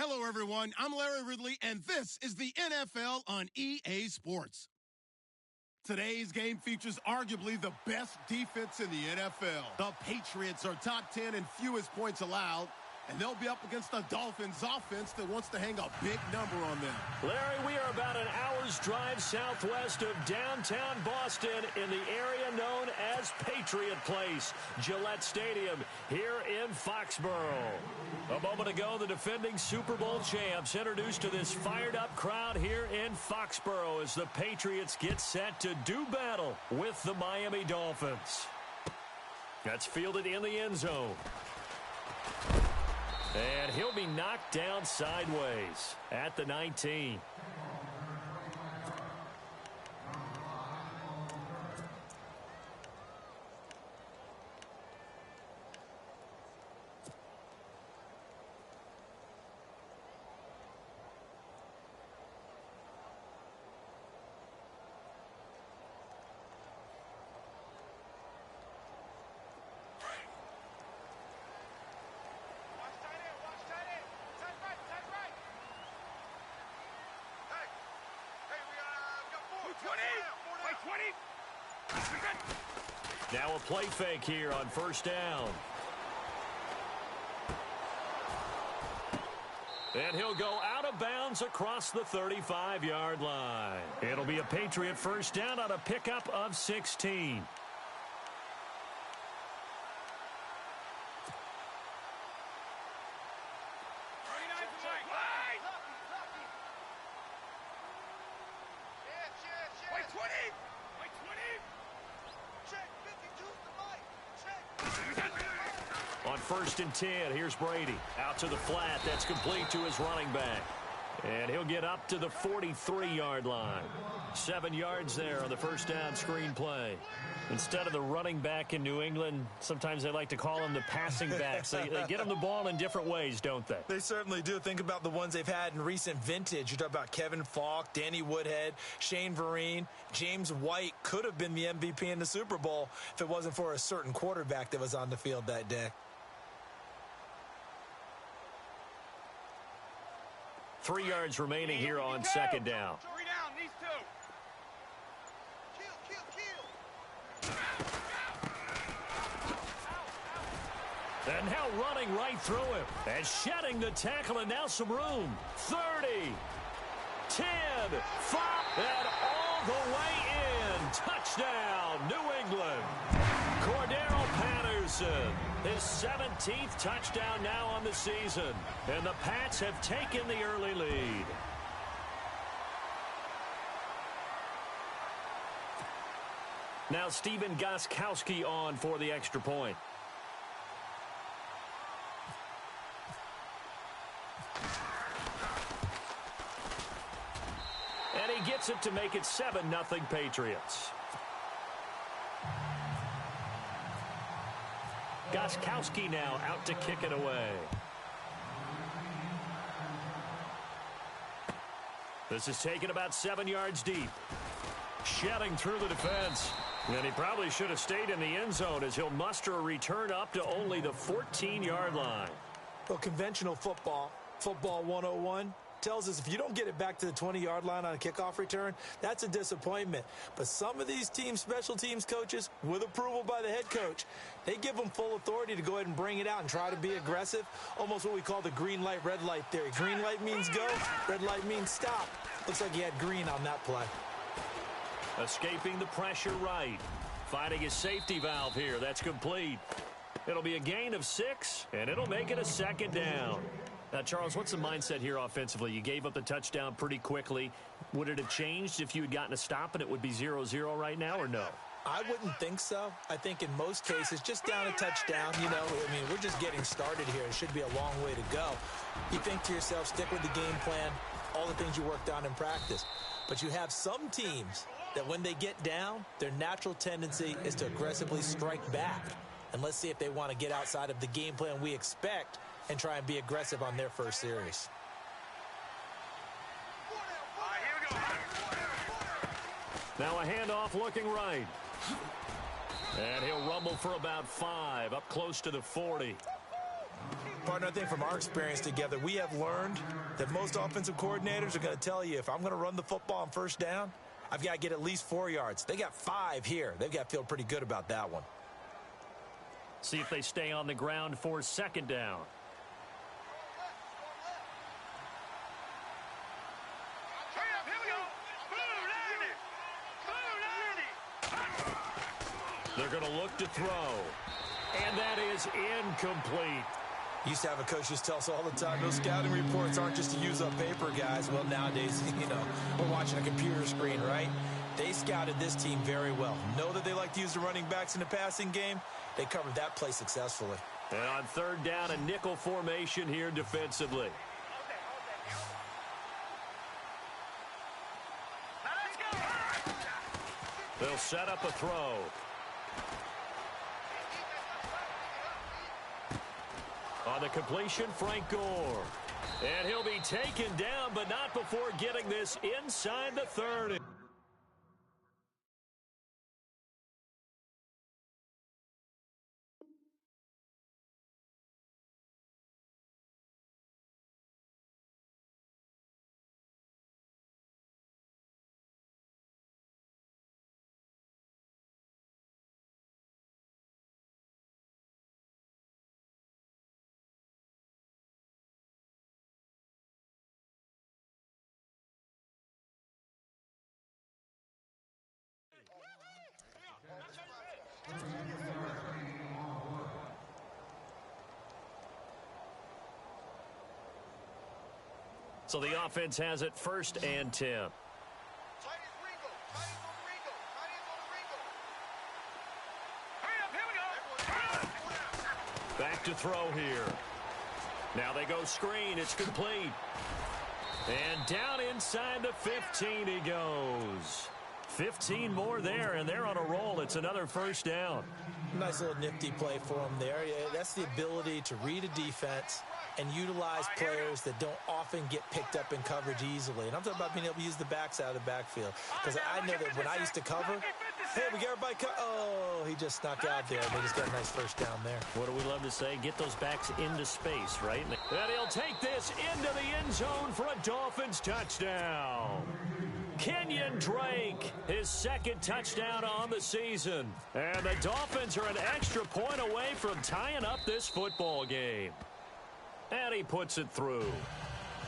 Hello, everyone. I'm Larry Ridley, and this is the NFL on EA Sports. Today's game features arguably the best defense in the NFL. The Patriots are top 10 in fewest points allowed, and they'll be up against the Dolphins offense that wants to hang a big number on them. Larry, we are about an hour's drive southwest of downtown Boston in the area known as Patriot Place, Gillette Stadium, here in Foxborough. A moment ago, the defending Super Bowl champs introduced to this fired-up crowd here in Foxborough as the Patriots get set to do battle with the Miami Dolphins. That's fielded in the end zone. And he'll be knocked down sideways at the 19. Now a play fake here on first down. And he'll go out of bounds across the 35-yard line. It'll be a Patriot first down on a pickup of 16. On 1st and 10, here's Brady. Out to the flat. That's complete to his running back. And he'll get up to the 43-yard line. 7 yards there on the first down screen play. Instead of the running back in New England, sometimes they like to call them the passing backs. They get them the ball in different ways, don't they? They certainly do. Think about the ones they've had in recent vintage. You talk about Kevin Falk, Danny Woodhead, Shane Vereen. James White could have been the MVP in the Super Bowl if it wasn't for a certain quarterback that was on the field that day. 3 yards remaining here on second down. 3 down, these two. Kill. And now running right through him. And shedding the tackle, and now some room. 30, 10, 5, and all the way in. Touchdown, New England. Cordero Patterson, his 17th touchdown now on the season. And the Pats have taken the early lead. Now Stephen Gostkowski on for the extra point. And he gets it to make it 7-0 Patriots. Gostkowski now out to kick it away. This is taken about 7 yards deep. Shedding through the defense. And he probably should have stayed in the end zone as he'll muster a return up to only the 14-yard line. Well, conventional football 101, tells us if you don't get it back to the 20-yard line on a kickoff return, that's a disappointment. But some of these special teams coaches, with approval by the head coach, they give them full authority to go ahead and bring it out and try to be aggressive, almost what we call the green light, red light theory. Green light means go, red light means stop. Looks like he had green on that play. Escaping the pressure right. Finding his safety valve here. That's complete. It'll be a gain of 6, and it'll make it a second down. Now, Charles, what's the mindset here offensively? You gave up the touchdown pretty quickly. Would it have changed if you had gotten a stop and it would be 0-0 right now, or no? I wouldn't think so. I think in most cases, just down a touchdown, we're just getting started here. It should be a long way to go. You think to yourself, stick with the game plan, all the things you worked on in practice. But you have some teams that when they get down, their natural tendency is to aggressively strike back. And let's see if they want to get outside of the game plan we expect and try and be aggressive on their first series. Now a handoff looking right. And he'll rumble for about 5, up close to the 40. Partner, I think from our experience together, we have learned that most offensive coordinators are going to tell you, if I'm going to run the football on first down, I've got to get at least 4 yards. They got 5 here. They've got to feel pretty good about that one. See if they stay on the ground for second down. They're going to look to throw. And that is incomplete. Used to have a coach just tell us all the time, those scouting reports aren't just to use up paper, guys. Well, nowadays, we're watching a computer screen, right? They scouted this team very well. Know that they like to use the running backs in the passing game. They covered that play successfully. And on third down, a nickel formation here defensively. They'll set up a throw. On the completion, Frank Gore. And he'll be taken down, but not before getting this inside the 30. So the offense has it 1st and 10. Back to throw here. Now they go screen. It's complete. And down inside the 15 he goes. 15 more there, and they're on a roll. It's another 1st down. Nice little nifty play for them there. Yeah, that's the ability to read a defense and utilize players that don't often get picked up in coverage easily. And I'm talking about being able to use the backs out of the backfield. Because I know that when I used to cover, hey, we got everybody oh, he just snuck out there. They just got a nice 1st down there. What do we love to say? Get those backs into space, right? And he'll take this into the end zone for a Dolphins touchdown. Kenyon Drake, his 2nd touchdown on the season. And the Dolphins are an extra point away from tying up this football game. And he puts it through.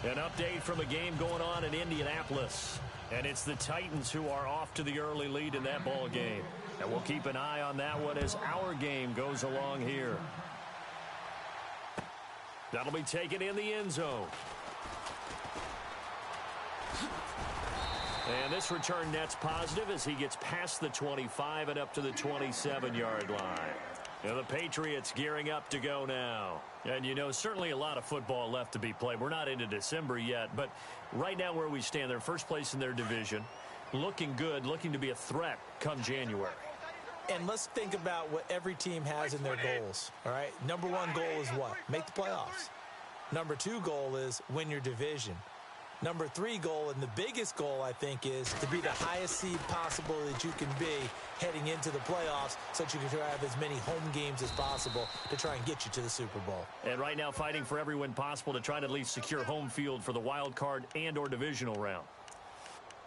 An update from a game going on in Indianapolis. And it's the Titans who are off to the early lead in that ball game. And we'll keep an eye on that one as our game goes along here. That'll be taken in the end zone. And this return net's positive as he gets past the 25 and up to the 27-yard line. And the Patriots gearing up to go now. And, certainly a lot of football left to be played. We're not into December yet, but right now where we stand, they're first place in their division. Looking good, looking to be a threat come January. And let's think about what every team has in their goals, all right? Number 1 goal is what? Make the playoffs. Number 2 goal is win your division. Number 3 goal, and the biggest goal, I think, is to be the highest seed possible that you can be heading into the playoffs so that you can have as many home games as possible to try and get you to the Super Bowl. And right now fighting for every win possible to try to at least secure home field for the wild card and or divisional round.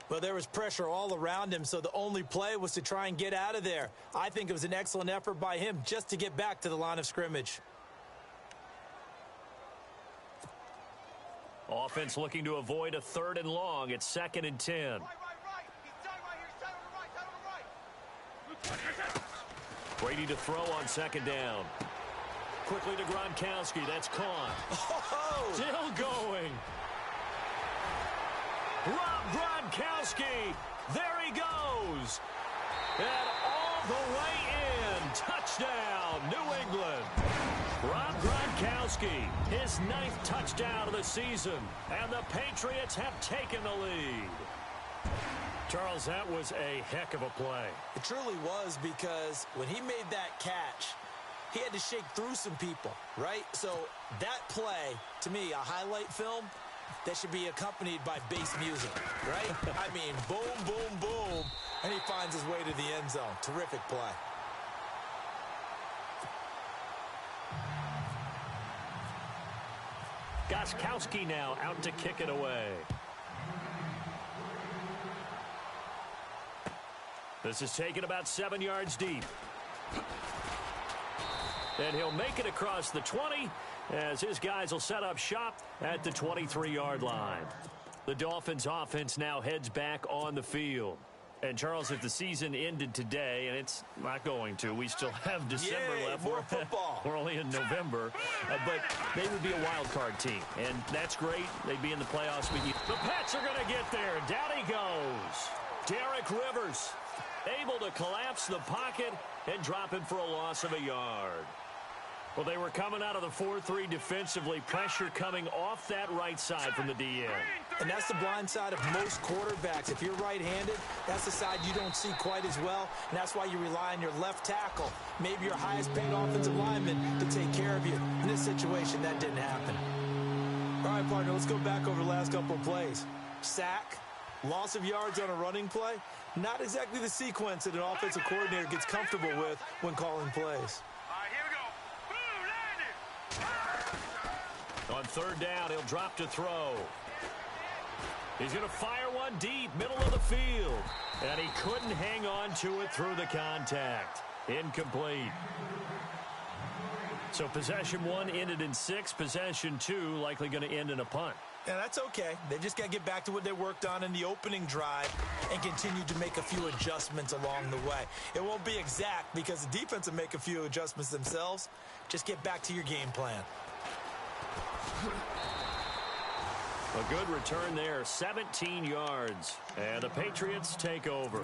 Well, there was pressure all around him, so the only play was to try and get out of there. I think it was an excellent effort by him just to get back to the line of scrimmage. Offense looking to avoid a 3rd and long. It's 2nd and 10. Brady to throw on 2nd down. Quickly to Gronkowski. That's caught. Oh! Still going. Rob Gronkowski. There he goes. And all the way in. Touchdown, New England. Rob Gronkowski, his 9th touchdown of the season, and the Patriots have taken the lead. Charles, that was a heck of a play. It truly was, because when he made that catch, he had to shake through some people, right? So that play, to me, a highlight film that should be accompanied by bass music, right? I mean, boom, boom, boom, and he finds his way to the end zone. Terrific play. Gostkowski now out to kick it away. This is taken about 7 yards deep. And he'll make it across the 20 as his guys will set up shop at the 23-yard line. The Dolphins offense now heads back on the field. And, Charles, if the season ended today, and it's not going to, we still have December left. More football. We're only in November. But they would be a wild card team, and that's great. They'd be in the playoffs. But the Pats are going to get there. Down he goes. Derek Rivers able to collapse the pocket and drop him for a loss of a yard. Well, they were coming out of the 4-3 defensively. Pressure coming off that right side from the DN. And that's the blind side of most quarterbacks. If you're right-handed, that's the side you don't see quite as well. And that's why you rely on your left tackle, maybe your highest-paid offensive lineman, to take care of you. In this situation, that didn't happen. All right, partner, let's go back over the last couple of plays. Sack, loss of yards on a running play. Not exactly the sequence that an offensive coordinator gets comfortable with when calling plays. On third down, he'll drop to throw. He's going to fire one deep, middle of the field. And he couldn't hang on to it through the contact. Incomplete. So possession 1 ended in 6. Possession 2 likely going to end in a punt. Yeah, that's okay. They just got to get back to what they worked on in the opening drive and continue to make a few adjustments along the way. It won't be exact because the defense will make a few adjustments themselves. Just get back to your game plan. A good return there, 17 yards. And the Patriots take over.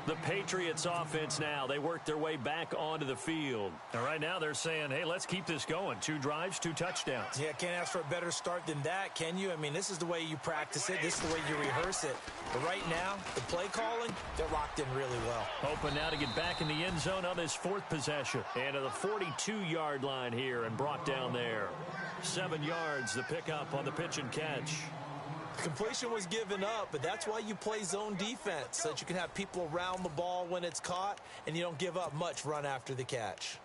The Patriots offense now, they work their way back onto the field. And right now they're saying, hey, let's keep this going. 2 drives, 2 touchdowns. Yeah, can't ask for a better start than that, can you? I mean, this is the way you practice it. This is the way you rehearse it. But right now, the play calling, they're locked in really well. Hoping now to get back in the end zone on this 4th possession. And to the 42-yard line here and brought down there. 7 yards, the pickup on the pitch and catch. Completion was given up, but that's why you play zone defense, so that you can have people around the ball when it's caught, and you don't give up much run after the catch.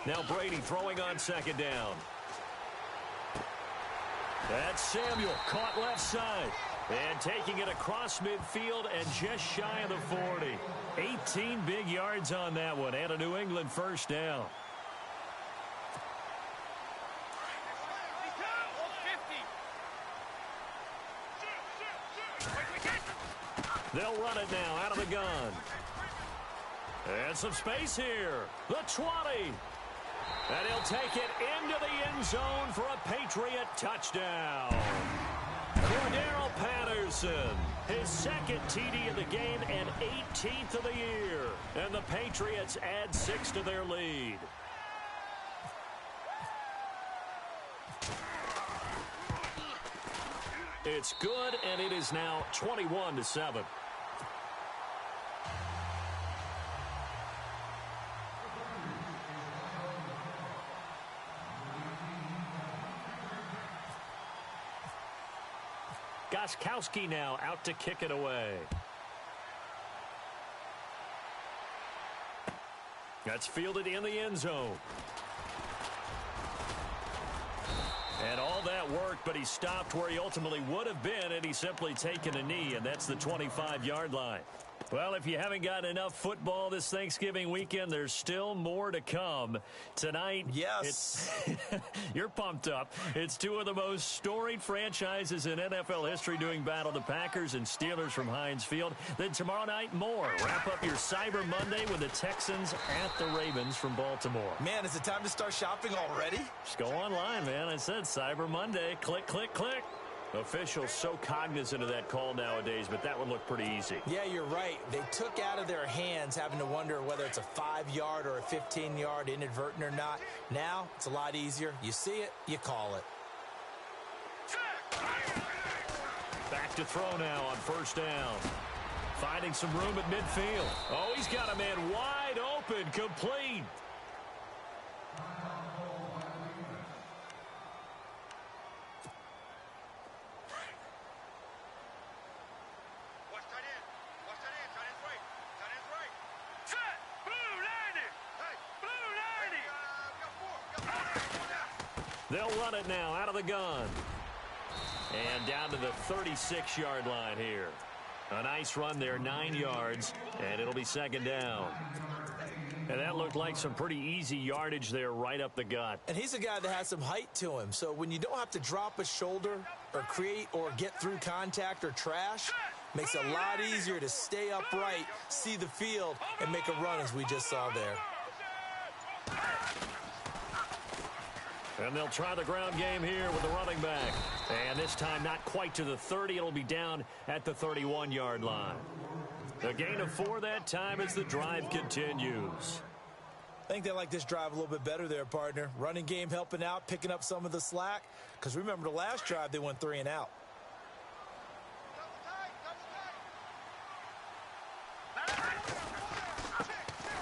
Now Brady throwing on second down. That's Samuel, caught left side. And taking it across midfield and just shy of the 40. 18 big yards on that one, and a New England first down. They'll run it now out of the gun. And some space here. The 20. And he'll take it into the end zone for a Patriot touchdown. Cordero Patterson, his 2nd TD of the game and 18th of the year. And the Patriots add 6 to their lead. It's good, and it is now 21-7. Gostkowski now out to kick it away. That's fielded in the end zone. And all that worked, but he stopped where he ultimately would have been had he simply taken a knee, and that's the 25-yard line. Well, if you haven't gotten enough football this Thanksgiving weekend, there's still more to come. Tonight, yes, you're pumped up. It's 2 of the most storied franchises in NFL history doing battle, the Packers and Steelers from Heinz Field. Then tomorrow night, more. Wrap up your Cyber Monday with the Texans at the Ravens from Baltimore. Man, is it time to start shopping already? Just go online, man. I said Cyber Monday. Click, click, click. Officials so cognizant of that call nowadays, but that would look pretty easy. Yeah, you're right. They took out of their hands having to wonder whether it's a 5-yard or a 15-yard inadvertent or not. Now, it's a lot easier. You see it, you call it. Back to throw now on first down. Finding some room at midfield. Oh, he's got a man wide open, complete. They'll run it now out of the gun. And down to the 36-yard line here. A nice run there, 9 yards, and it'll be second down. And that looked like some pretty easy yardage there right up the gut. And he's a guy that has some height to him. So when you don't have to drop a shoulder or create or get through contact or trash, makes it a lot easier to stay upright, see the field, and make a run as we just saw there. And they'll try the ground game here with the running back. And this time not quite to the 30. It'll be down at the 31-yard line. A gain of 4 that time as the drive continues. I think they like this drive a little bit better there, partner. Running game helping out, picking up some of the slack. Because remember the last drive, they went 3 and out.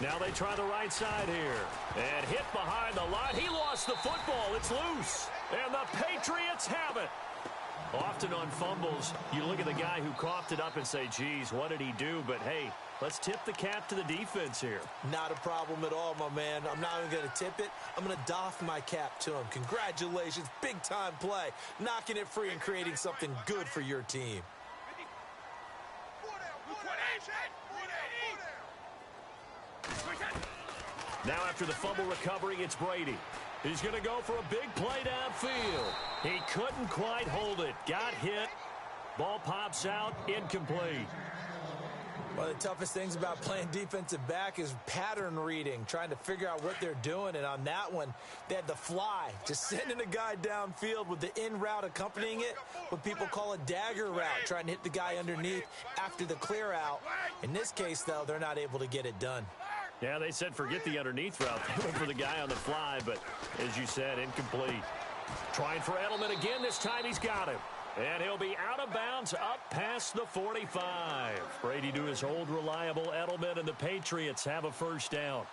Now they try the right side here. And hit behind the line. He lost the football. It's loose. And the Patriots have it. Often on fumbles, you look at the guy who coughed it up and say, geez, what did he do? But, hey, let's tip the cap to the defense here. Not a problem at all, my man. I'm not even going to tip it. I'm going to doff my cap to him. Congratulations. Big-time play. Knocking it free and creating something good for your team. Now after the fumble recovery, it's Brady. He's going to go for a big play downfield. He couldn't quite hold it. Got hit. Ball pops out. Incomplete. One of the toughest things about playing defensive back is pattern reading, trying to figure out what they're doing. And on that one, they had the fly, just sending a guy downfield with the in route accompanying it, what people call a dagger route, trying to hit the guy underneath after the clear out. In this case, though, they're not able to get it done. Yeah, they said forget the underneath route. They went for the guy on the fly, but as you said, incomplete. Trying for Edelman again. This time he's got him. And he'll be out of bounds up past the 45. Brady to his old reliable Edelman, and the Patriots have a first down.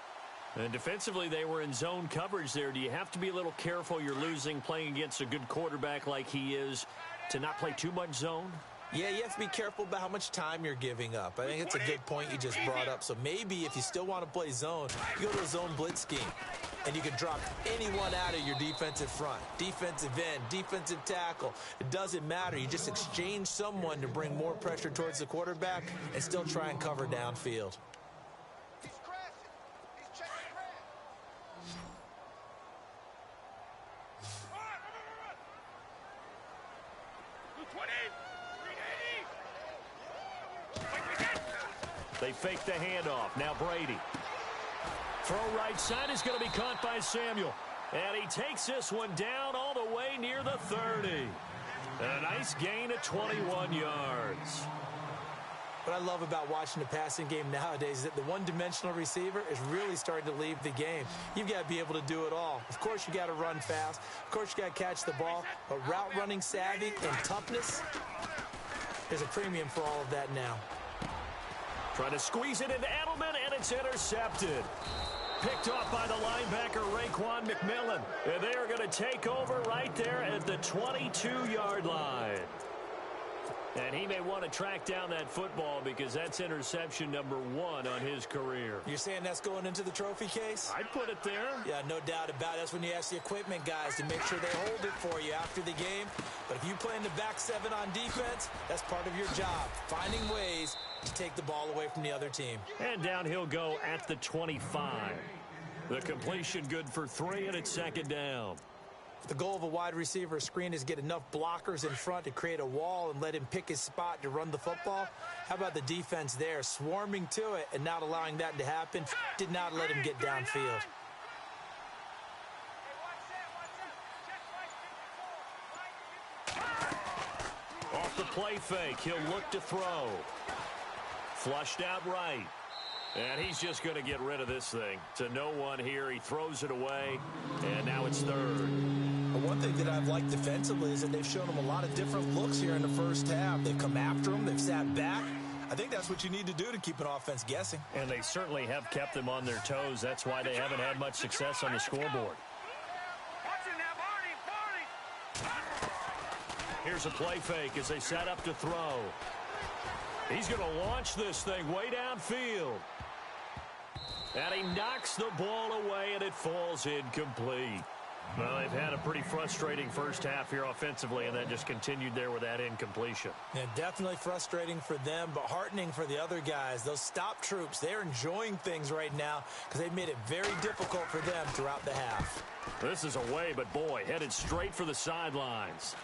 And defensively, they were in zone coverage there. Do you have to be a little careful? You're losing playing against a good quarterback like he is to not play too much zone? Yeah, you have to be careful about how much time you're giving up. I think it's a good point you just brought up. So maybe if you still want to play zone, you go to a zone blitz scheme. And you can drop anyone out of your defensive front. Defensive end, defensive tackle. It doesn't matter. You just exchange someone to bring more pressure towards the quarterback and still try and cover downfield. They fake the handoff. Now Brady. Throw right side is going to be caught by Samuel. And he takes this one down all the way near the 30. A nice gain of 21 yards. What I love about watching the passing game nowadays is that the one-dimensional receiver is really starting to leave the game. You've got to be able to do it all. Of course, you got to run fast. Of course, you got to catch the ball. But route running savvy and toughness, there's a premium for all of that now. Trying to squeeze it into Edelman, and it's intercepted. Picked off by the linebacker, Raekwon McMillan. And they are going to take over right there at the 22-yard line. And he may want to track down that football because that's interception number 1 on his career. You're saying that's going into the trophy case? I'd put it there. Yeah, no doubt about it. That's when you ask the equipment guys to make sure they hold it for you after the game. But if you play in the back 7 on defense, that's part of your job, finding ways to take the ball away from the other team. And down he'll go at the 25. The completion good for 3, and it's second down. The goal of a wide receiver screen is get enough blockers in front to create a wall and let him pick his spot to run the football. How about the defense there, swarming to it and not allowing that to happen? Did not let him get downfield. Off the play fake, he'll look to throw. Flushed out right. And he's just going to get rid of this thing. To no one here. He throws it away, and now it's third. One thing that I've liked defensively is that they've shown him a lot of different looks here in the first half. They've come after him. They've sat back. I think that's what you need to do to keep an offense guessing. And they certainly have kept them on their toes. That's why they haven't had much success on the scoreboard. Here's a play fake as they set up to throw. He's going to launch this thing way downfield. And he knocks the ball away, and it falls incomplete. Well, they've had a pretty frustrating first half here offensively, and that just continued there with that incompletion. Yeah, definitely frustrating for them, but heartening for the other guys. Those stop troops, they're enjoying things right now because they've made it very difficult for them throughout the half. This is away, but boy, headed straight for the sidelines.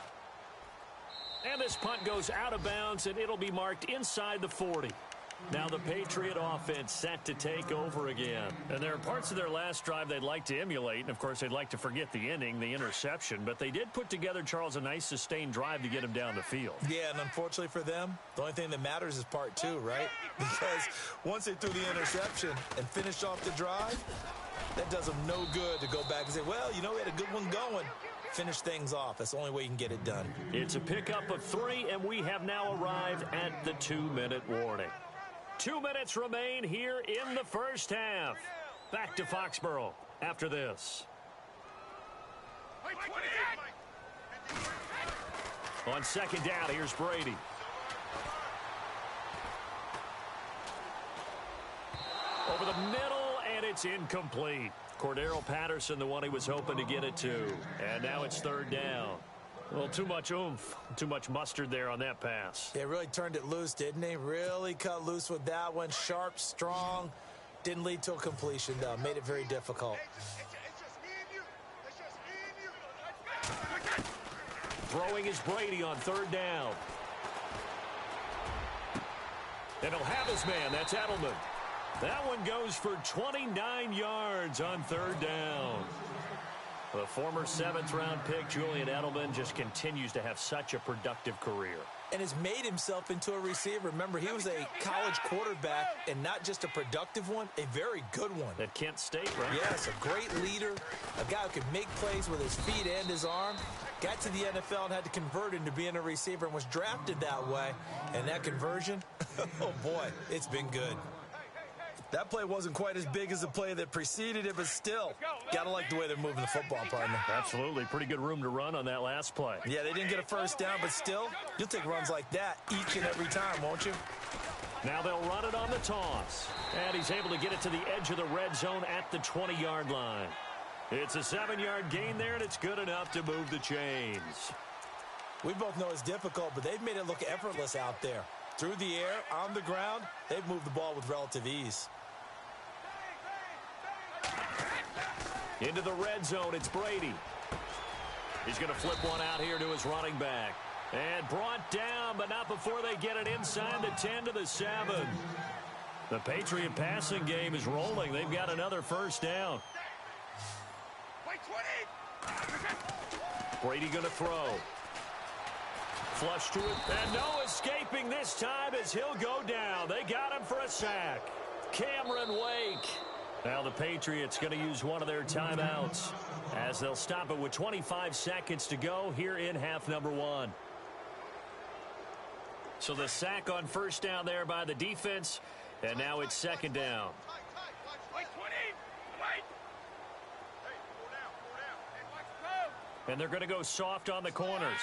And this punt goes out of bounds, and it'll be marked inside the 40. Now the Patriot offense set to take over again. And there are parts of their last drive they'd like to emulate. And, of course, they'd like to forget the inning, the interception. But they did put together, Charles, a nice sustained drive to get him down the field. Yeah, and unfortunately for them, the only thing that matters is part two, right? Because once they threw the interception and finished off the drive, that does them no good to go back and say, well, you know, we had a good one going. Finish things off. That's the only way you can get it done. It's a pickup of 3, and we have now arrived at the 2-minute warning. 2 minutes remain here in the first half. Back to Foxborough after this. On second down, here's Brady. Over the middle, and it's incomplete. Cordero Patterson, the one he was hoping to get it to. And now it's third down. Well, too much oomph, too much mustard there on that pass. They really turned it loose, didn't they? Really cut loose with that one. Sharp, strong. Didn't lead to a completion, though. Made it very difficult. Throwing is Brady on third down. And he'll have his man. That's Edelman. That one goes for 29 yards on third down. The former 7th-round pick, Julian Edelman, just continues to have such a productive career. And has made himself into a receiver. Remember, he was a college quarterback, and not just a productive one, a very good one. At Kent State, right? Yes, a great leader, a guy who could make plays with his feet and his arm. Got to the NFL and had to convert into being a receiver and was drafted that way. And that conversion, oh boy, it's been good. That play wasn't quite as big as the play that preceded it, but still, gotta like the way they're moving the football, partner. Absolutely. Pretty good room to run on that last play. Yeah, they didn't get a first down, but still, you'll take runs like that each and every time, won't you? Now they'll run it on the toss. And he's able to get it to the edge of the red zone at the 20-yard line. It's a 7-yard gain there, and it's good enough to move the chains. We both know it's difficult, but they've made it look effortless out there. Through the air, on the ground, they've moved the ball with relative ease. Into the red zone, it's Brady. He's going to flip one out here to his running back. And brought down, but not before they get it inside the 10 to the 7. The Patriot passing game is rolling. They've got another first down. Brady going to throw. Flush to it, and no escaping this time as he'll go down. They got him for a sack. Cameron Wake. Now the Patriots going to use one of their timeouts as they'll stop it with 25 seconds to go here in half number 1. So the sack on first down there by the defense, and now it's second down. And they're going to go soft on the corners.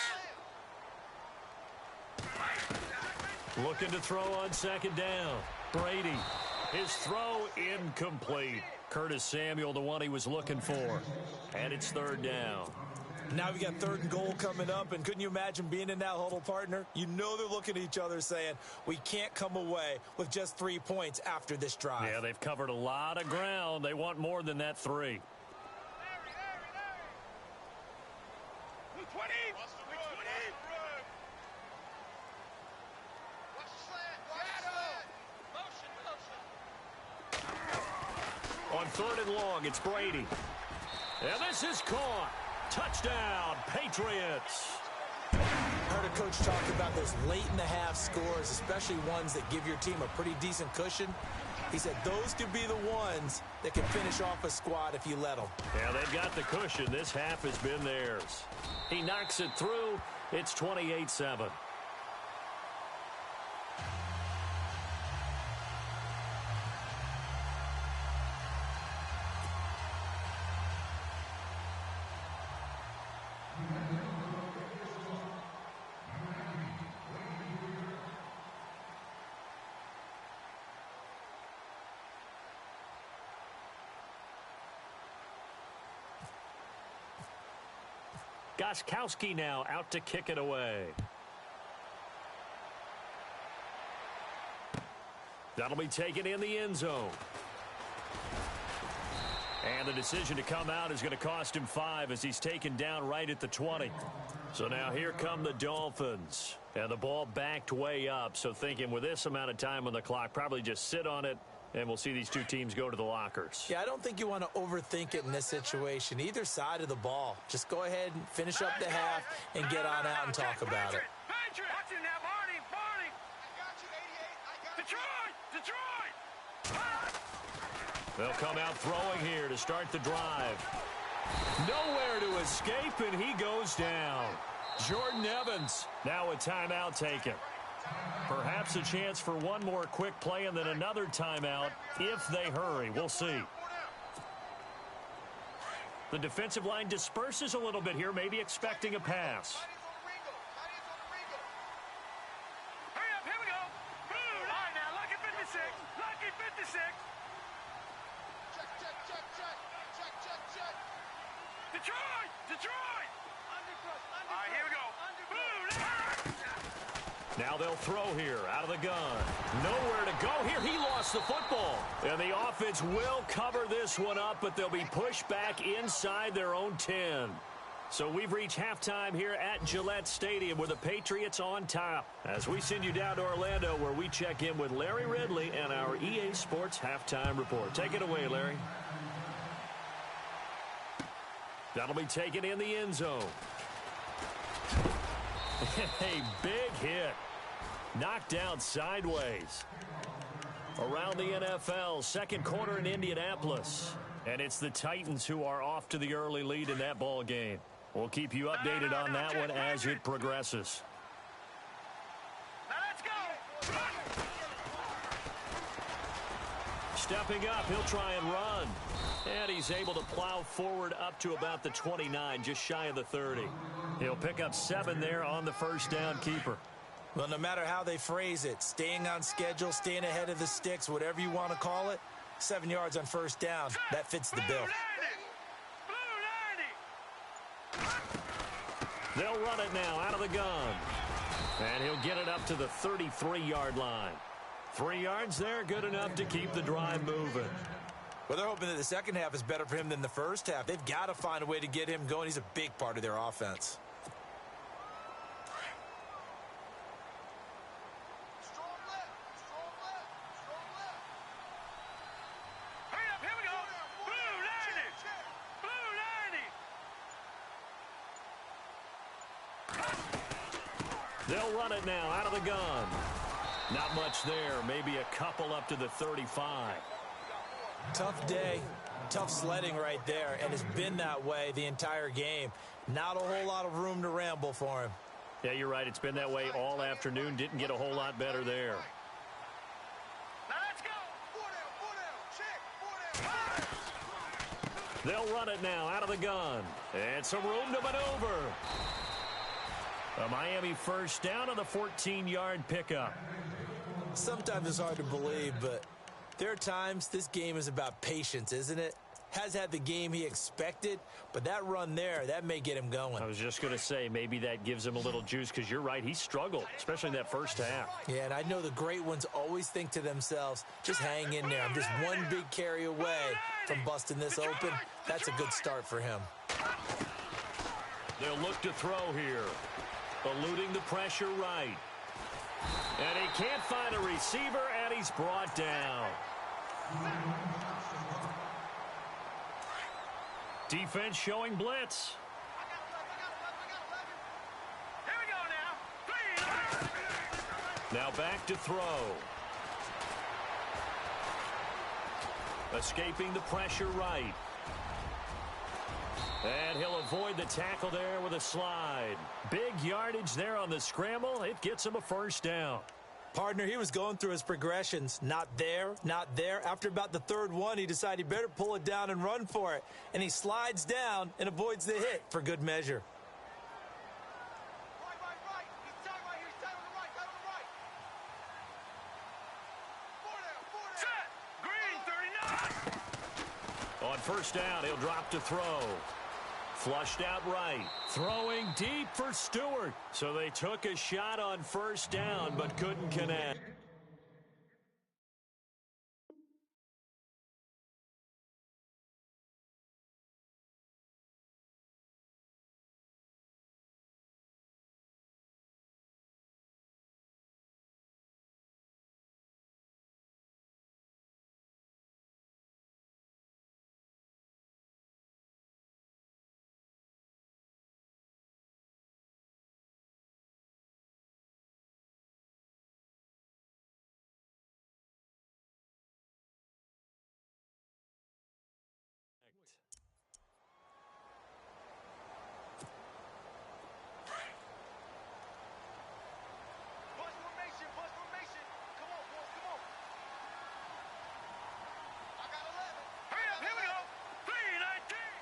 Looking to throw on second down. Brady. His throw incomplete. Curtis Samuel, the one he was looking for. And it's third down. Now we got third and goal coming up, and couldn't you imagine being in that huddle, partner? You know they're looking at each other saying, we can't come away with just 3 points after this drive. Yeah, they've covered a lot of ground. They want more than that 3. On third and long, it's Brady. And this is caught. Touchdown, Patriots. I heard a coach talk about those late-in-the-half scores, especially ones that give your team a pretty decent cushion. He said those could be the ones that can finish off a squad if you let them. Yeah, they've got the cushion. This half has been theirs. He knocks it through. It's 28-7. Gostkowski now out to kick it away. That'll be taken in the end zone. And the decision to come out is going to cost him 5 as he's taken down right at the 20. So now here come the Dolphins. And the ball backed way up. So thinking with this amount of time on the clock, probably just sit on it, and we'll see these two teams go to the lockers. Yeah, I don't think you want to overthink it in this situation. Either side of the ball. Just go ahead and finish up the half and get on out and talk about it. They'll come out throwing here to start the drive. Nowhere to escape, and he goes down. Jordan Evans, now a timeout taken. Perhaps a chance for one more quick play and then another timeout if they hurry. We'll see. The defensive line disperses a little bit here, maybe expecting a pass. Now they'll throw here out of the gun. Nowhere to go here. He lost the football. And the offense will cover this one up, but they'll be pushed back inside their own 10. So we've reached halftime here at Gillette Stadium with the Patriots on top. As we send you down to Orlando where we check in with Larry Ridley and our EA Sports Halftime Report. Take it away, Larry. That'll be taken in the end zone. A big hit. Knocked down sideways. Around the NFL, second quarter in Indianapolis. And it's the Titans who are off to the early lead in that ball game. We'll keep you updated on that one as it progresses. Now let's go. Stepping up, he'll try and run. And he's able to plow forward up to about the 29, just shy of the 30. He'll pick up 7 there on the first down keeper. Well, no matter how they phrase it, staying on schedule, staying ahead of the sticks, whatever you want to call it, 7 yards on first down, that fits the bill. They'll run it now out of the gun. And he'll get it up to the 33-yard line. 3 yards there, good enough to keep the drive moving. Well, they're hoping that the second half is better for him than the first half. They've got to find a way to get him going. He's a big part of their offense. They'll run it now out of the gun. Not much there, maybe a couple up to the 35. Tough day, tough sledding right there, and it's been that way the entire game. Not a whole lot of room to ramble for him. Yeah, you're right. It's been that way all afternoon. Didn't get a whole lot better there. Now let's go. They'll run it now out of the gun. And some room to maneuver. A Miami first down on the 14-yard pickup. Sometimes it's hard to believe, but there are times this game is about patience, isn't it? Has had the game he expected, but that run there, that may get him going. I was just going to say, maybe that gives him a little juice, because you're right, he struggled, especially in that first half. Yeah, and I know the great ones always think to themselves, just hang in there. I'm just one big carry away from busting this open. That's a good start for him. They'll look to throw here. Eluding the pressure right. And he can't find a receiver, and he's brought down. Defense showing blitz. Here we go now. Please. Now back to throw. Escaping the pressure right. And he'll avoid the tackle there with a slide. Big yardage there on the scramble. It gets him a first down. Partner, he was going through his progressions. Not there, not there. After about the third one, he decided he better pull it down and run for it. And he slides down and avoids the hit for good measure. Right. He's tight right here. He's tight on the right. Tight on the right. Four down. Set. Green, 39. On first down, he'll drop to throw. Flushed out right. Throwing deep for Stewart. So they took a shot on first down but couldn't connect. Push formation. Come on, boys, come on. I got 11. Hurry up, here we go.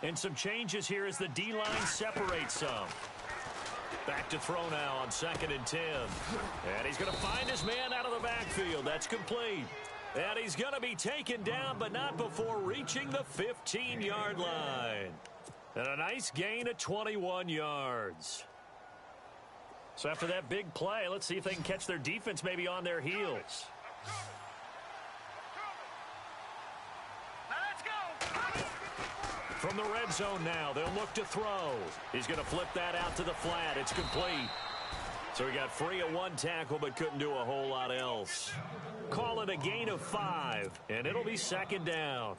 3-19. And some changes here as the D-line separates some. Back to throw now on 2nd and 10. And he's going to find his man out of the backfield. That's complete. And he's going to be taken down, but not before reaching the 15-yard line. And a nice gain of 21 yards. So after that big play, let's see if they can catch their defense maybe on their heels. Now let's go. From the red zone now, they'll look to throw. He's going to flip that out to the flat. It's complete. So he got free of one tackle but couldn't do a whole lot else. Call it a gain of 5, and it'll be 2nd down.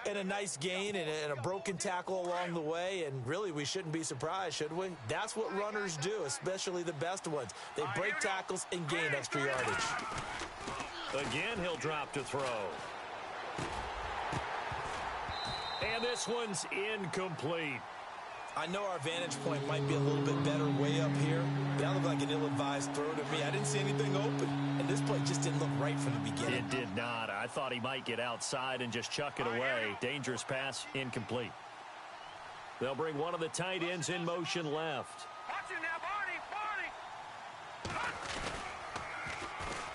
And a nice gain and a broken tackle along the way, and really we shouldn't be surprised, should we? That's what runners do, especially the best ones. They break tackles and gain extra yardage. Again, he'll drop to throw. And this one's incomplete. I know our vantage point might be a little bit better way up here. That looked like an ill-advised throw to me. I didn't see anything open, and this play just didn't look right from the beginning. It did not. I thought he might get outside and just chuck it away. Dangerous pass, incomplete. They'll bring one of the tight ends in motion left. Watch it now,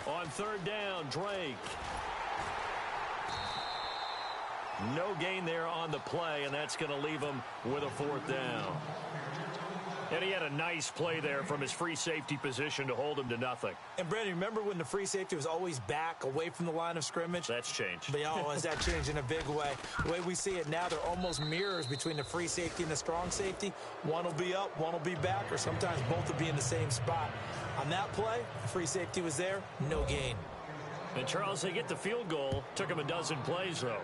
Barney. On 3rd down, Drake. No gain there on the play, and that's going to leave him with a 4th down. And he had a nice play there from his free safety position to hold him to nothing. And, Brandon, remember when the free safety was always back away from the line of scrimmage? That's changed. But, has that changed in a big way? The way we see it now, they're almost mirrors between the free safety and the strong safety. One will be up, one will be back, or sometimes both will be in the same spot. On that play, the free safety was there, no gain. And, Charles, they get the field goal. Took him a dozen plays, though.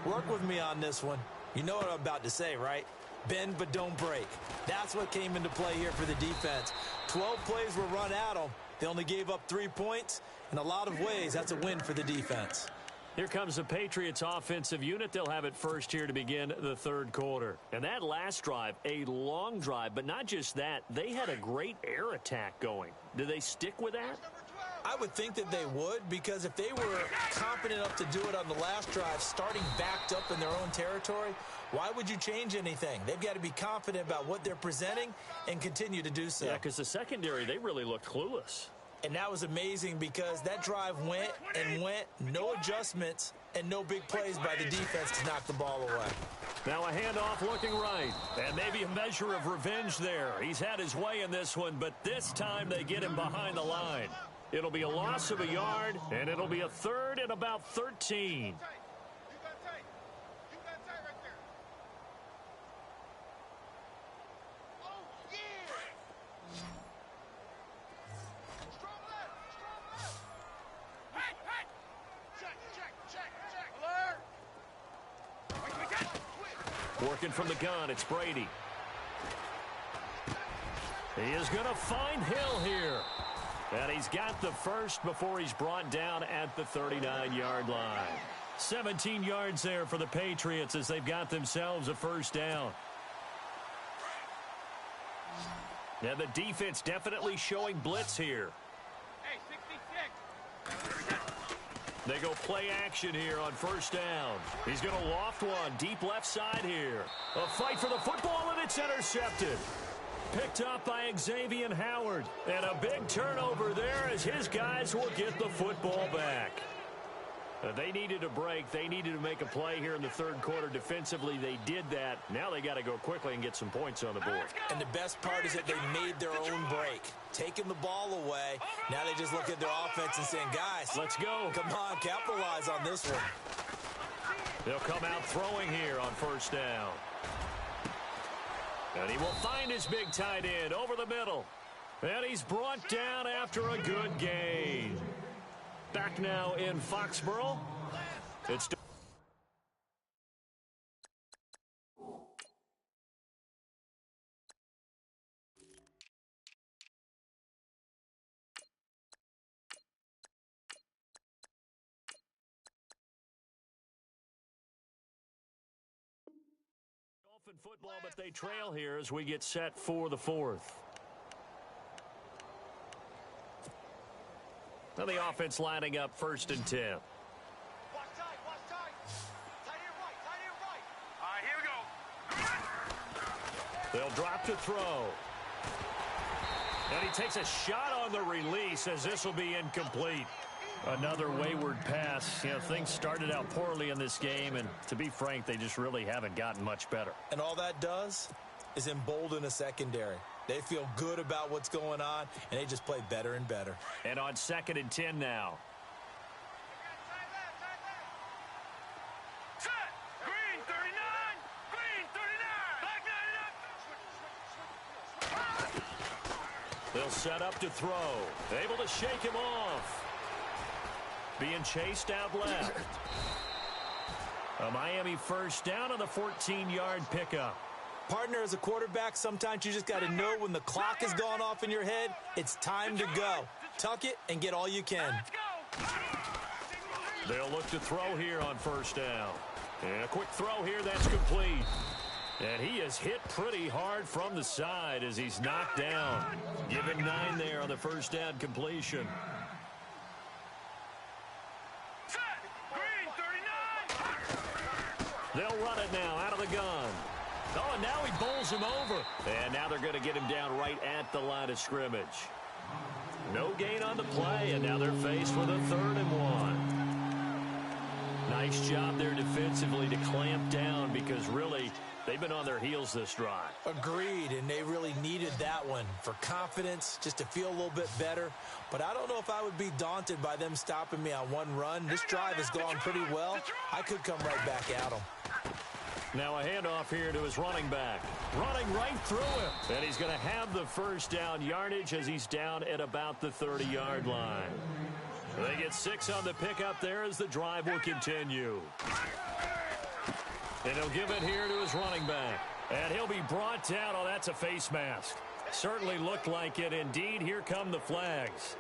Work with me on this one. You know what I'm about to say, right? Bend but don't break. That's what came into play here for the defense. 12 plays were run at them. They only gave up 3 points. In a lot of ways, that's a win for the defense. Here comes the Patriots offensive unit. They'll have it first here to begin the 3rd quarter. And that last drive, a long drive, but not just that. They had a great air attack going. Do they stick with that? I would think that they would, because if they were confident enough to do it on the last drive, starting backed up in their own territory, why would you change anything? They've got to be confident about what they're presenting and continue to do so. Yeah, because the secondary, they really looked clueless. And that was amazing because that drive went and went, no adjustments, and no big plays by the defense to knock the ball away. Now a handoff looking right, and maybe a measure of revenge there. He's had his way in this one, but this time they get him behind the line. It'll be a loss of a yard, and it'll be a 3rd and about 13. Working from the gun, it's Brady. He is going to find Hill here. And he's got the first before he's brought down at the 39-yard line. 17 yards there for the Patriots as they've got themselves a 1st down. And the defense definitely showing blitz here. Hey, 66. They go play action here on 1st down. He's going to loft one deep left side here. A fight for the football, and it's intercepted. Picked up by Xavier Howard. And a big turnover there as his guys will get the football back. They needed a break. They needed to make a play here in the third quarter. Defensively, they did that. Now they got to go quickly and get some points on the board. And the best part is that they made their own break. Taking the ball away. Now they just look at their offense and saying, guys, let's go. Come on, capitalize on this one. They'll come out throwing here on first down. And he will find his big tight end over the middle. And he's brought down after a good gain. Back now in Foxborough. It's Dolphin football, but they trail here as we get set for the fourth. Now the offense lining up 1st and 10. Watch tight, watch tight. Tight end right, tight end right. All right, here we go. They'll drop to throw. And he takes a shot on the release as this will be incomplete. Another wayward pass. You know, things started out poorly in this game, and to be frank, they just really haven't gotten much better. And all that does is embolden a secondary. They feel good about what's going on, and they just play better and better. And on 2nd and 10 now. Set. Green 39. Green 39. Back 99. They'll set up to throw. Able to shake him off. Being chased out left. A Miami first down on the 14-yard pickup. Partner, as a quarterback, sometimes you just got to know when the clock has gone off in your head, it's time to go. Tuck it and get all you can. They'll look to throw here on first down. And a quick throw here, that's complete. And he is hit pretty hard from the side as he's knocked down. Given 9 there on the first down completion. Set. Green 39. They'll run it now out of the gun. Oh, and now he bowls him over. And now they're going to get him down right at the line of scrimmage. No gain on the play, and now they're faced with a 3rd and 1. Nice job there defensively to clamp down because really they've been on their heels this drive. Agreed, and they really needed that one for confidence, just to feel a little bit better. But I don't know if I would be daunted by them stopping me on one run. This drive has gone pretty well. I could come right back at them. Now a handoff here to his running back. Running right through him. And he's going to have the first down yardage as he's down at about the 30-yard line. They get 6 on the pickup there as the drive will continue. And he'll give it here to his running back. And he'll be brought down. Oh, that's a face mask. Certainly looked like it. Indeed, here come the flags.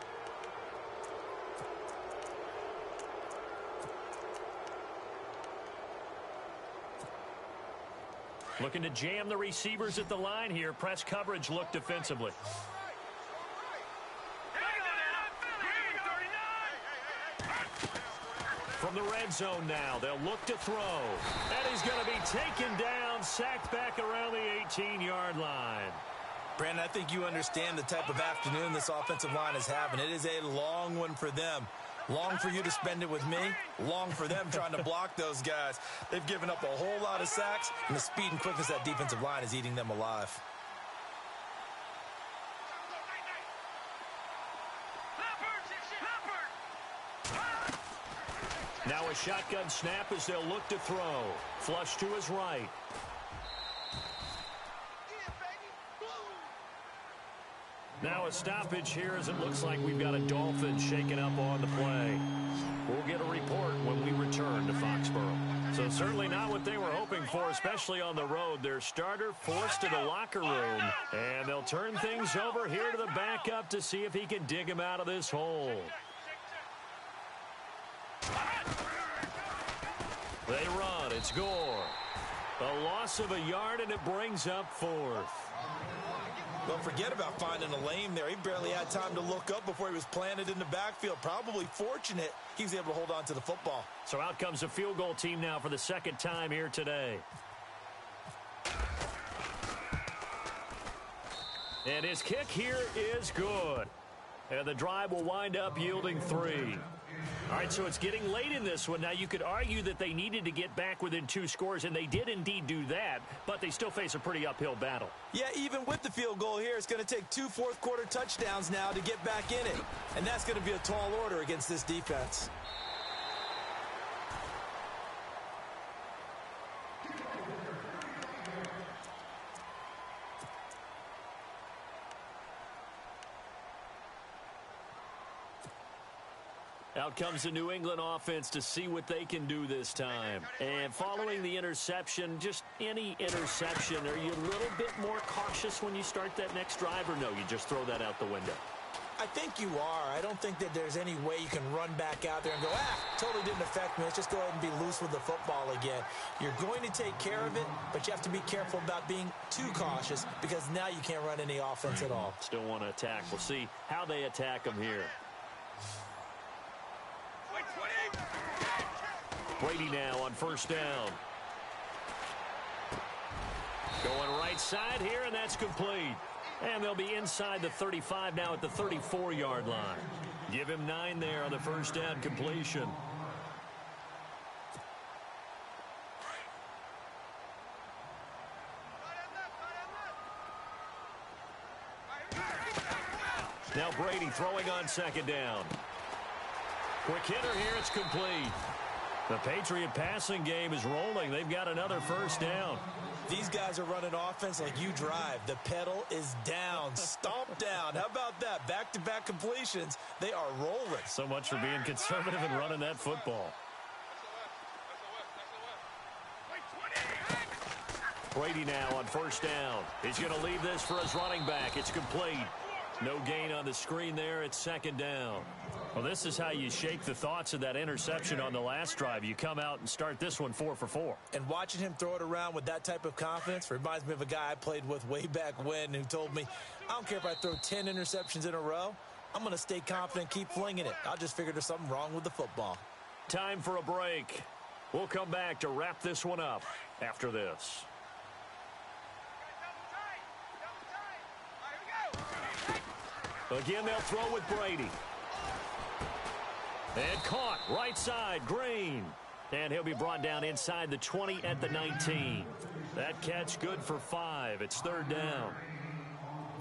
Looking to jam the receivers at the line here. Press coverage look defensively. From the red zone now, they'll look to throw. And he's going to be taken down, sacked back around the 18-yard line. Brandon, I think you understand the type of afternoon this offensive line is having. It is a long one for them. Long for you to spend it with me. Long for them trying to block those guys. They've given up a whole lot of sacks, and the speed and quickness of that defensive line is eating them alive. Now a shotgun snap as they'll look to throw. Flush to his right. Now a stoppage here as it looks like we've got a Dolphin shaken up on the play. We'll get a report when we return to Foxborough. So certainly not what they were hoping for, especially on the road. Their starter forced to the locker room, and they'll turn things over here to the backup to see if he can dig him out of this hole. They run. It's Gore. A loss of a yard, and it brings up 4th. Don't forget about finding a lane there. He barely had time to look up before he was planted in the backfield. Probably fortunate he was able to hold on to the football. So out comes the field goal team now for the 2nd time here today. And his kick here is good. And the drive will wind up yielding 3. All right, so it's getting late in this one. Now, you could argue that they needed to get back within 2 scores, and they did indeed do that, but they still face a pretty uphill battle. Yeah, even with the field goal here, it's going to take 2 fourth-quarter touchdowns now to get back in it. And that's going to be a tall order against this defense. Out comes the New England offense to see what they can do this time. And following the interception, just any interception, are you a little bit more cautious when you start that next drive, or no, you just throw that out the window? I think you are. I don't think that there's any way you can run back out there and go, totally didn't affect me. Let's just go ahead and be loose with the football again. You're going to take care of it, but you have to be careful about being too cautious because now you can't run any offense at all. Still want to attack. We'll see how they attack them here. Brady now on first down. Going right side here, and that's complete. And they'll be inside the 35 now at the 34-yard line. Give him 9 there on the first down completion. Now Brady throwing on second down. Quick hitter here, it's complete. The Patriot passing game is rolling. They've got another first down. These guys are running offense like you drive. The pedal is down, stomp down. How about that? Back-to-back completions. They are rolling. So much for being conservative and running that football. Brady now on first down. He's going to leave this for his running back. It's complete. No gain on the screen there. It's second down. Well, this is how you shake the thoughts of that interception on the last drive. You come out and start this one 4 for 4. And watching him throw it around with that type of confidence reminds me of a guy I played with way back when who told me, I don't care if I throw 10 interceptions in a row. I'm going to stay confident, keep flinging it. I'll just figure there's something wrong with the football. Time for a break. We'll come back to wrap this one up after this. Again, they'll throw with Brady. And caught right side, Green. And he'll be brought down inside the 20 at the 19. That catch good for 5. It's third down.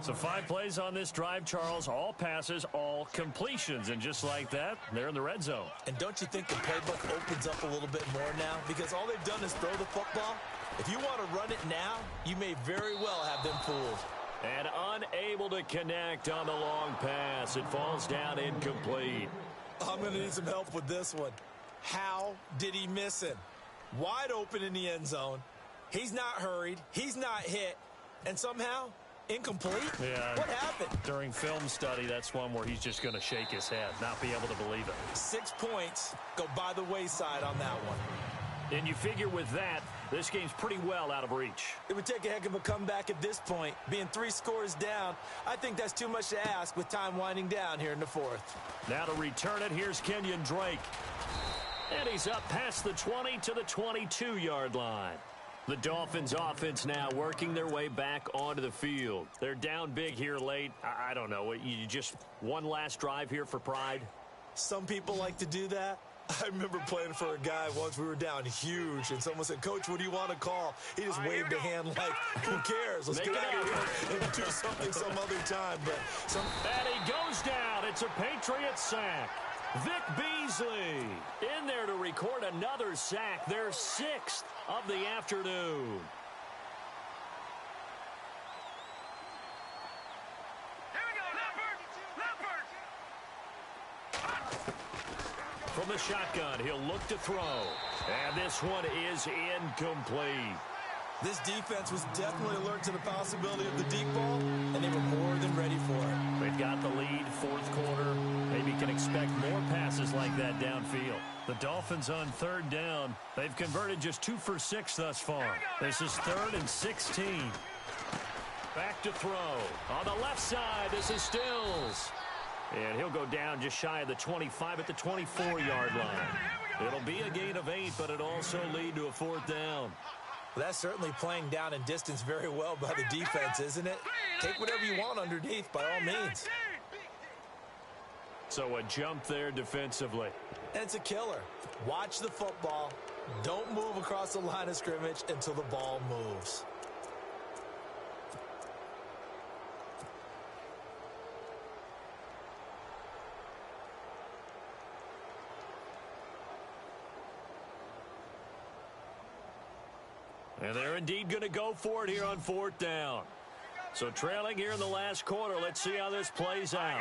So 5 plays on this drive, Charles. All passes, all completions. And just like that, they're in the red zone. And don't you think the playbook opens up a little bit more now? Because all they've done is throw the football. If you want to run it now, you may very well have them fooled. And unable to connect on the long pass. It falls down incomplete. I'm going to need some help with this one. How did he miss him? Wide open in the end zone. He's not hurried. He's not hit. And somehow, incomplete? Yeah. What happened? During film study, that's one where he's just going to shake his head, not be able to believe it. 6 points go by the wayside on that one. And you figure with that, this game's pretty well out of reach. It would take a heck of a comeback at this point. Being 3 scores down, I think that's too much to ask with time winding down here in the 4th. Now to return it, here's Kenyon Drake. And he's up past the 20 to the 22-yard line. The Dolphins offense now working their way back onto the field. They're down big here late. I don't know. You just one last drive here for pride? Some people like to do that. I remember playing for a guy once. We were down huge, and someone said, Coach, what do you want to call? He just waved a hand like, who cares? Let's get out of here and do something some other time. And he goes down. It's a Patriot sack. Vic Beasley in there to record another sack. Their 6th of the afternoon. From the shotgun, he'll look to throw. And this one is incomplete. This defense was definitely alert to the possibility of the deep ball, and they were more than ready for it. They've got the lead, 4th quarter. Maybe can expect more passes like that downfield. The Dolphins on 3rd down. They've converted just 2 for 6 thus far. This is 3rd and 16. Back to throw. On the left side, this is Stills. And he'll go down just shy of the 25 at the 24-yard line. It'll be a gain of 8, but it'll also lead to a 4th down. Well, that's certainly playing down in distance very well by the defense, isn't it? Take whatever you want underneath by all means. So a jump there defensively. And it's a killer. Watch the football. Don't move across the line of scrimmage until the ball moves. And they're indeed going to go for it here on 4th down. So trailing here in the last quarter. Let's see how this plays out.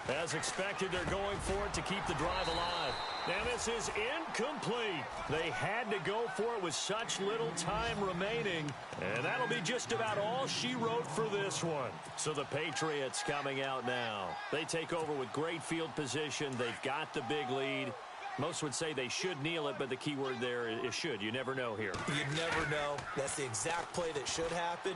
As expected, they're going for it to keep the drive alive. Now this is incomplete. They had to go for it with such little time remaining. And that'll be just about all she wrote for this one. So the Patriots coming out now. They take over with great field position. They've got the big lead. Most would say they should kneel it, but the key word there is should. You never know here. You never know. That's the exact play that should happen.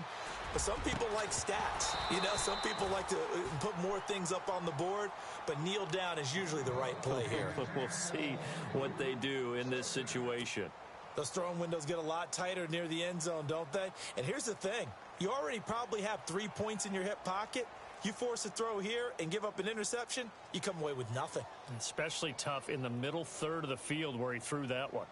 But some people like stats. You know, some people like to put more things up on the board, but kneel down is usually the right play here. We'll see what they do in this situation. Those throwing windows get a lot tighter near the end zone, don't they? And here's the thing. You already probably have 3 points in your hip pocket. You force a throw here and give up an interception, you come away with nothing. Especially tough in the middle third of the field where he threw that one.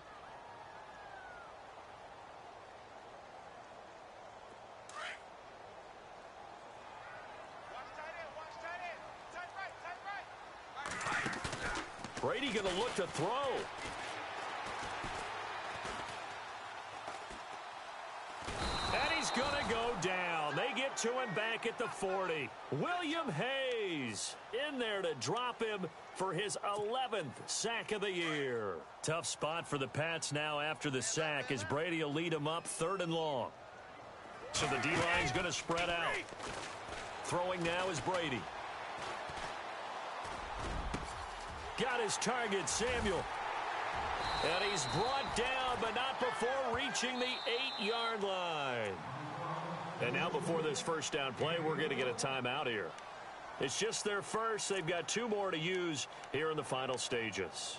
Brady going to look to throw. And he's going to go down. They get to him back at the 40. William Hayes in there to drop him for his 11th sack of the year. Tough spot for the Pats now after the sack as Brady will lead him up 3rd and long. So the D-line's going to spread out. Throwing now is Brady. Got his target, Samuel. And he's brought down, but not before reaching the 8-yard line. And now before this first down play, we're going to get a timeout here. It's just their first. They've got 2 more to use here in the final stages.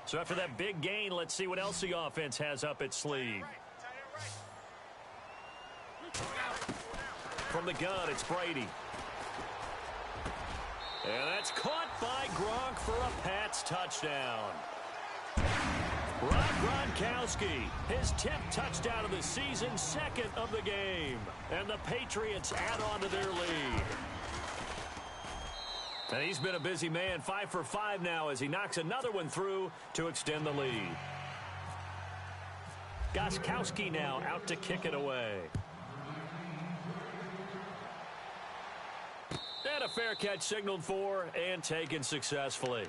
So after that big gain, let's see what else the offense has up its sleeve. From the gun, it's Brady. And that's caught by Gronk for a Pats touchdown. Rob Gronkowski, his 10th touchdown of the season, 2nd of the game. And the Patriots add on to their lead. And he's been a busy man, 5 for 5 now as he knocks another one through to extend the lead. Gostkowski now out to kick it away. And a fair catch signaled for and taken successfully.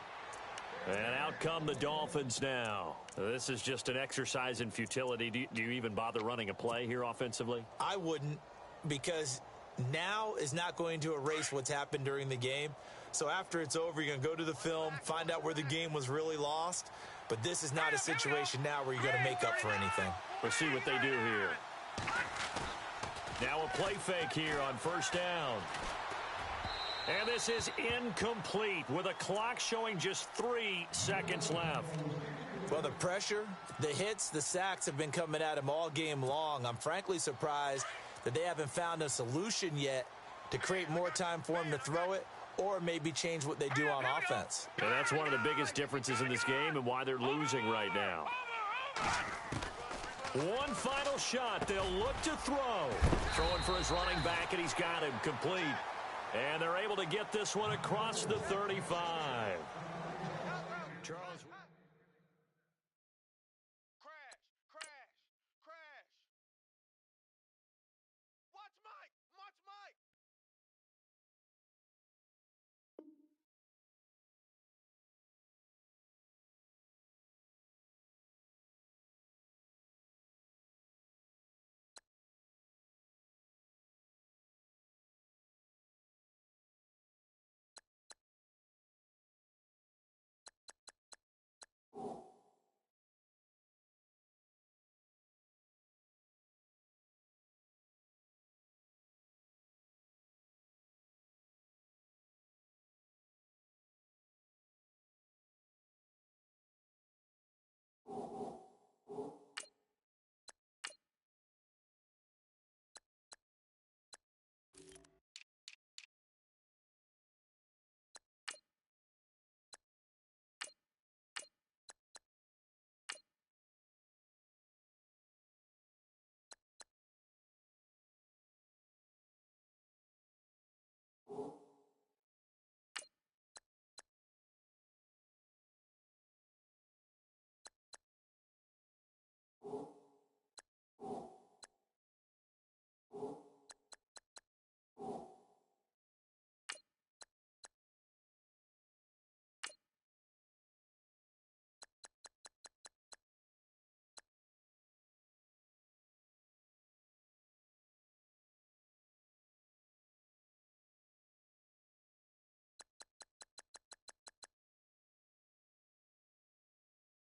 And out come the Dolphins now. This is just an exercise in futility. Do you even bother running a play here offensively? I wouldn't, because now is not going to erase what's happened during the game. So after it's over, you're going to go to the film, find out where the game was really lost. But this is not a situation now where you're going to make up for anything. We'll see what they do here. Now a play fake here on 1st down. And this is incomplete with a clock showing just 3 seconds left. Well, the pressure, the hits, the sacks have been coming at him all game long. I'm frankly surprised that they haven't found a solution yet to create more time for him to throw it or maybe change what they do on offense. And that's one of the biggest differences in this game and why they're losing right now. One final shot. They'll look to throw. Throwing for his running back, and he's got him complete. And they're able to get this one across the 35. Charles.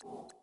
Bye.